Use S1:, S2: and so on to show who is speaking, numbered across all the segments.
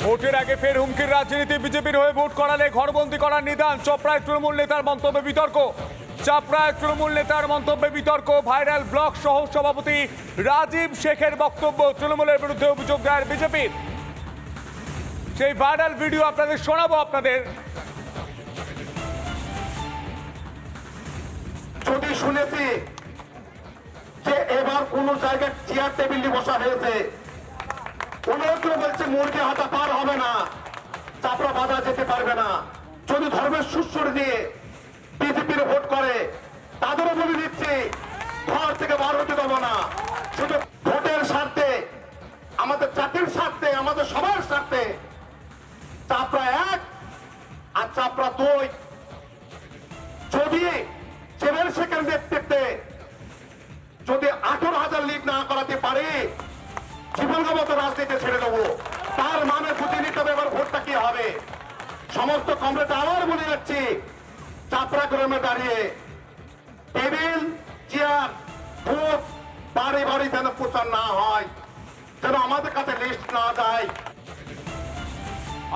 S1: ভোটের আগে ফের হুমকির রাজনীতি, বিজেপির হয়ে ভোট করালে ঘরবন্দি করার নিদান। চপড়ায় তৃণমূল নেতার মন্তব্যে বিতর্ক। চাপড়ায় তৃণমূল নেতার মন্তব্যে বিতর্ক। ভাইরাল ব্লক সহ সভাপতি রাজীব শেখের বক্তব্য, তৃণমূলের বিরুদ্ধে অভিযোগ দায়ের বিজেপির। সেই ভাইরাল ভিডিও আপনাদের শোনাবো। আপনাদের
S2: যদি শুনেছি যে এবার কোন জায়গায় চেয়ার টেবিল বসা হয়েছে, অনেকে বলছে মুরগি হাতা পার হবে না, চাপড়া বাধা যেতে পারবে না। যদি ধর্মের সুশ্রুতি দিয়ে বিজেপির ভোট করে তাদেরও বলে দিচ্ছি ঘর থেকে বার হতে দেবো না। শুধু ভোটের স্বার্থে, আমাদের জাতির স্বার্থে, আমাদের সবার স্বার্থে চাপড়া 1 আর চাপড়া 2 যদি চেবেল শেখের নেতৃত্বে যদি 18,000 লিড না করাতে পারে, জীবনগত রাজনীতি ছেড়ে দেবো। তার মানে বুঝে নিতে হবে এবার ভোটটা কি হবে। সমস্ত কমরেড আবার বলে যাচ্ছি, চাপড়া গ্রামে দাঁড়িয়ে টেবিল চেয়ার ভোট বাড়ি বাড়ি যেন প্রচার না হয়, যেন আমাদের কাছে লিস্ট না যায়।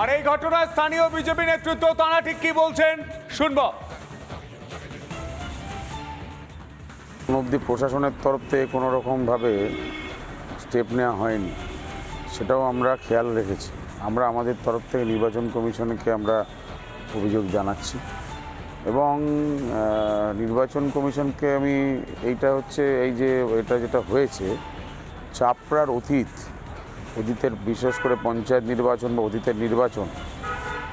S1: আর এই ঘটনায় স্থানীয় বিজেপি নেতৃত্ব তারা ঠিক কি বলছেন শুনবো।
S3: অবধি প্রশাসনের তরফ থেকে কোনো রকমভাবে স্টেপ নেওয়া হয়নি, সেটাও আমরা খেয়াল রেখেছি। আমরা আমাদের তরফ থেকে নির্বাচন কমিশনকে আমরা অভিযোগ জানাচ্ছি এবং নির্বাচন কমিশনকে আমি এটা যেটা হয়েছে চাপড়ার অতীতের বিশেষ করে পঞ্চায়েত নির্বাচন বা অতীতের নির্বাচন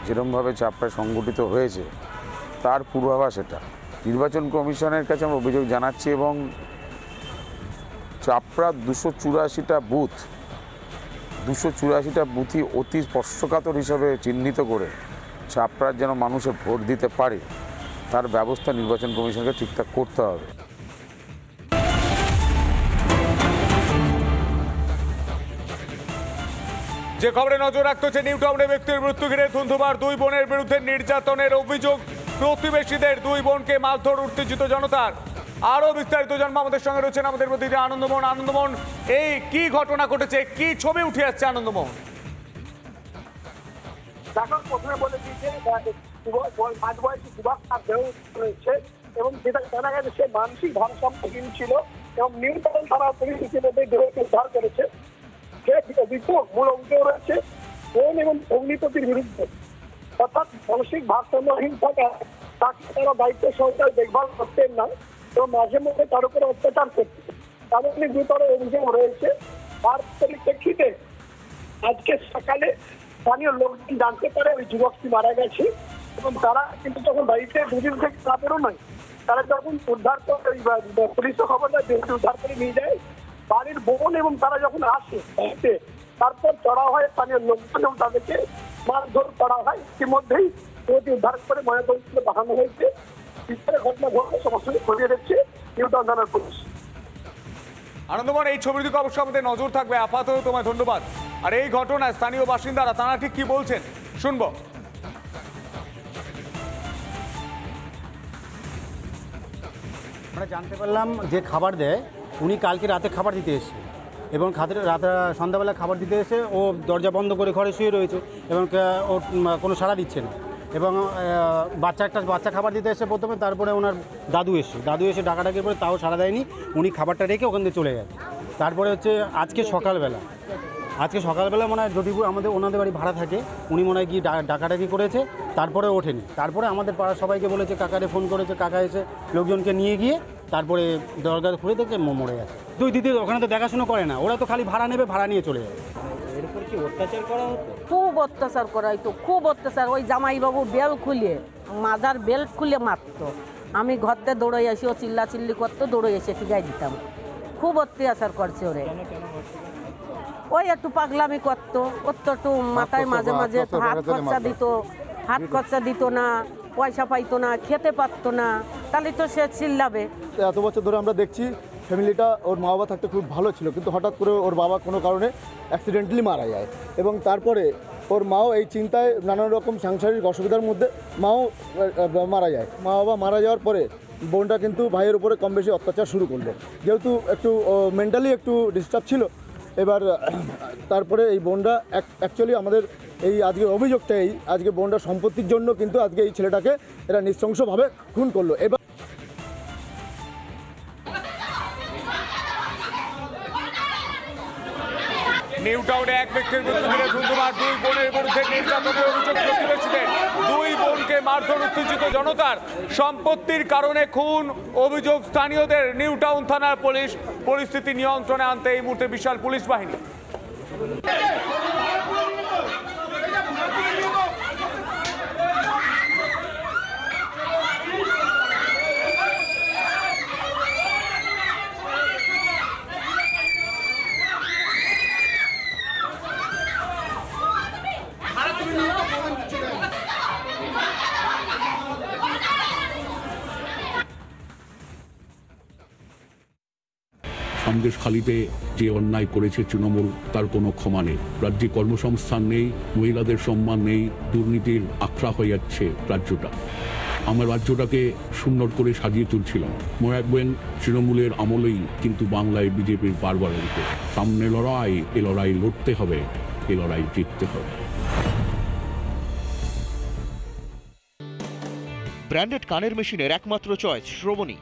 S3: যেরকমভাবে চাপড়ায় সংগঠিত হয়েছে তার পূর্বাভাস এটা। নির্বাচন কমিশনের কাছে আমরা অভিযোগ জানাচ্ছি এবং চাপড়ার 284টা বুথই অতি স্পর্শকাতর হিসাবে চিহ্নিত করে চাপড়ার যেন মানুষের ভোট দিতে পারে তার ব্যবস্থা নির্বাচন কমিশনকে ঠিকঠাক করতে হবে।
S1: যে খবরে নজর রাখতে হচ্ছে, নিউ টাউনে ব্যক্তির মৃত্যু ঘিরে ধুন্ধুমার, 2 বোনের বিরুদ্ধে নির্যাতনের অভিযোগ। প্রতিবেশীদের 2 বোনকে মারধর উত্তেজিত জনতার। আরো বিস্তারিত জানবো, আমাদের সঙ্গে রয়েছেন আমাদের প্রতিনিধি আনন্দমোহন। আনন্দমোহন, এই কি ঘটনা ঘটেছে, কি ছবি উঠে আসছে আনন্দমোহন?
S4: প্রথমে বলে দিয়েছে মাঝবয়সী যুবক তার দেহ রয়েছে এবং যেটা জানা গেছে সে মানসিক ভারসাম্যহীন ছিল এবং নিউ টাউন থানা পুলিশ ইতিমধ্যে দেহকে উদ্ধার করেছে। মূল অভিযোগ রয়েছে বোন এবং ভগ্নিপতির বিরুদ্ধে, অর্থাৎ মানসিক ভারসাম্যহীন থাকা, তাকে তারা দায়িত্ব সহকারে দেখভাল করতেন না এবং মাঝে মধ্যে তার উপরে অত্যাচার করতেন। তাদের গুরুতর অভিযোগ রয়েছে। তার পরিপ্রেক্ষিতে আজকে সকালে স্থানীয় লোকজন জানতে পারে ওই যুবকটি মারা গেছে এবং তারা কিন্তু তখন বাড়িতে দুদিন থেকে না বেরোয়, তারা যখন উদ্ধার করে পুলিশও খবর দেয়, দেহটি উদ্ধার করে নিয়ে যায় বাড়ির বোন এবং তারা যখন আসে তারপর চড়া হয় স্থানীয় লোকজন এবং তাদেরকে মারধর করা হয়। ইতিমধ্যেই দেহটি উদ্ধার করে ময়নাতদন্তে পাঠানো হয়েছে। ঘটনা ঘটলে সমস্ত খতিয়ে দেখছে নিউ টাউন থানার পুলিশ।
S1: আনন্দমোহন, এই ছবির দিকে অবশ্যই আমাদের নজর থাকবে। আপাতত তোমায় ধন্যবাদ। আর এই ঘটনায় স্থানীয় বাসিন্দারা তারা ঠিক কি বলছেন শুনবো।
S5: আমরা জানতে পারলাম যে খাবার দেয় উনি কালকে রাতে খাবার দিতে এসেছে এবং রাতে সন্ধ্যাবেলা খাবার দিতে এসে ও দরজা বন্ধ করে ঘরে শুয়ে রয়েছে এবং ও কোনো সাড়া দিচ্ছে না এবং বাচ্চা খাবার দিতে এসে প্রথমে, তারপরে ওনার দাদু এসে ডাকাডাকির পরে তাও সাড়া দেয়নি, উনি খাবারটা রেখে ওখান থেকে চলে গেছে। তারপরে হচ্ছে আজকে সকালবেলা মনে হয় যদি ওনাদের বাড়ি ভাড়া থাকে, উনি মনে হয় গিয়ে ডাকাডাকি করেছে, তারপরে ওঠেনি। তারপরে আমাদের পাড়ার সবাইকে বলেছে, কাকারে ফোন করেছে, কাকা এসে লোকজনকে নিয়ে গিয়ে তারপরে দরজা খুলে দেখে মরে গেছে। 2 দিদি ওখানে তো দেখাশুনো করে না, ওরা তো খালি ভাড়া নেবে, ভাড়া নিয়ে চলে যাবে।
S6: এরপর কি অত্যাচার করা হতো? খুব অত্যাচার করা হতো, খুব অত্যাচার। ওই জামাইবাবু মাজার বেল্ট খুলে মারতো। আমি ঘরতে দৌড়ে আসি, ও চিল্লাচিল্লি করতো, দৌড়ে এসে ঠিকাই দিতাম। খুব অত্যাচার করছে ওরে। ওই একটু পাগলামি করতো, একটু মাথায় মাঝে মাঝে হাত খরচা দিত না, পয়সা পাইতো না, খেতে পারতো না, তাহলে তো সে চিল্লাবে।
S7: এত বছর ধরে আমরা দেখছি ফ্যামিলিটা, ওর মা বাবা থাকতে খুব ভালো ছিল, কিন্তু হঠাৎ করে ওর বাবা কোনো কারণে অ্যাক্সিডেন্টালি মারা যায় এবং তারপরে ওর মাও এই চিন্তায় নানান রকম সাংসারিক অসুবিধার মধ্যে মাও মারা যায়। মা বাবা মারা যাওয়ার পরে বোনটা কিন্তু ভাইয়ের উপরে কম বেশি অত্যাচার শুরু করলো, যেহেতু একটু মেন্টালি একটু ডিস্টার্ব ছিল। এবার তারপরে এই বোনটা অ্যাকচুয়ালি আমাদের এই আজকের অভিযোগটা এই আজকে বোনটার সম্পত্তির জন্য কিন্তু আজকে এই ছেলেটাকে এরা নৃশংসভাবে খুন করলো। এবার
S1: নিউ টাউনে এক ব্যক্তির মৃত্যু ঘিরে ধুন্ধুমার, দুই বোনের বিরুদ্ধে নির্যাতনের অভিযোগ প্রতিবেশীদের। দুই বোনকে মারধর, উত্তেজিত জনতার। সম্পত্তির কারণে খুন অভিযোগ স্থানীয়দের। নিউ টাউন থানার পুলিশ পরিস্থিতি নিয়ন্ত্রণে আনতে এই মুহূর্তে বিশাল পুলিশ বাহিনী।
S8: সন্দেশখালীতে যে অন্যায় করেছে তৃণমূল, তার কোনো ক্ষমা নেই। রাজ্যে কর্মসংস্থান নেই, মহিলাদের সম্মান নেই, দুর্নীতির আখড়া হয়ে যাচ্ছে রাজ্যটা। আমার রাজ্যটাকে সুন্দর করে সাজিয়ে তুলছিলাম। মনে রাখবেন, তৃণমূলের আমলেই কিন্তু বাংলায় বিজেপির বারবারিত। সামনে লড়াই, এ লড়াই লড়তে হবে, এ লড়াই জিততে হবে।
S9: ব্র্যান্ডেড কানের মেশিনের একমাত্র চয়েস শ্রবণী।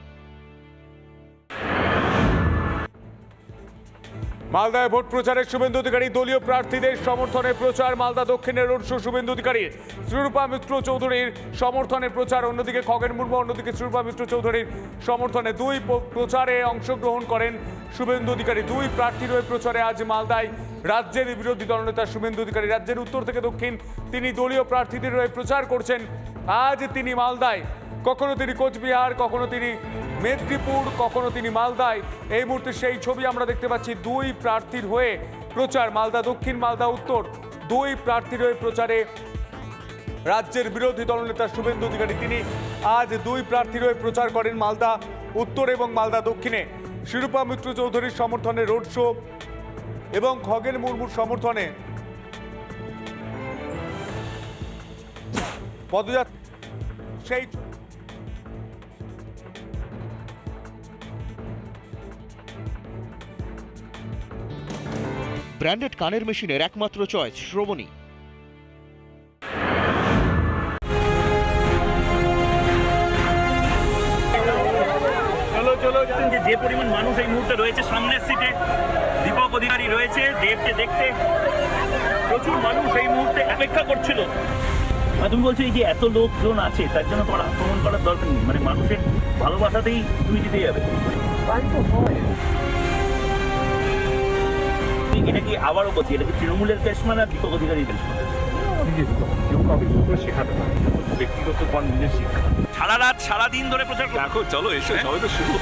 S1: মালদায় ভোট প্রচারে শুভেন্দু অধিকারী দলীয় প্রার্থীদের সমর্থনে প্রচার। মালদা দক্ষিণের রোড শো শুভেন্দু অধিকারী, শ্রীরূপা মিত্র চৌধুরীর সমর্থনে প্রচার। অন্যদিকে খগেন মুর্মু, অন্যদিকে শ্রীরূপা মিত্র চৌধুরীর সমর্থনে দুই প্রচারে অংশগ্রহণ করেন শুভেন্দু অধিকারী। দুই প্রার্থীর হয়ে প্রচারে আজ মালদায় রাজ্যের বিরোধী দলনেতা শুভেন্দু অধিকারী। রাজ্যের উত্তর থেকে দক্ষিণ তিনি দলীয় প্রার্থীদের হয়ে প্রচার করছেন। আজ তিনি মালদায়, কখনো তিনি কোচবিহার, কখনো তিনি মেদিনীপুর, কখনো তিনি মালদায়। এই মুহূর্তে সেই ছবি আমরা দেখতে পাচ্ছি। দুই প্রার্থীর হয়ে প্রচার, মালদা দক্ষিণ, মালদা উত্তর। দুই প্রার্থীর হয়ে প্রচারে রাজ্যের বিরোধী দলনেতা শুভেন্দু অধিকারী। তিনি আজ দুই প্রার্থীর হয়ে প্রচার করেন মালদা উত্তর এবং মালদা দক্ষিণে। শ্রীরূপা মিত্র চৌধুরীর সমর্থনে রোড শো এবং খগেন মুর্মুর সমর্থনে পদযাত্রা। সেই
S9: ব্র্যান্ডেড কানের মেশিনের একমাত্র চয়েস শ্রবণী।
S10: যে পরিমাণ মানুষ এই মুহূর্তে রয়েছে সামনের সিটে, দীপক অধিকারী রয়েছে দেখতে প্রচুর মানুষ এই মুহূর্তে অপেক্ষা করছিল। তুমি বলছো এই যে এত লোকজন আছে তার জন্য তোমার আক্রমণ করার দরকার নেই, মানে মানুষের ভালোবাসাতেই তুমি জিতে যাবে। এটা কি আবারও বলছি, এটা কি তৃণমূলের পেশমা না দীপক অধিকারী পেশমা? শেখাতে পারে ব্যক্তিগত নিজের শিক্ষা। সারা রাত সারাদিন ধরে প্রচার দেখো, চলো এসো, সবাই তো শুরু।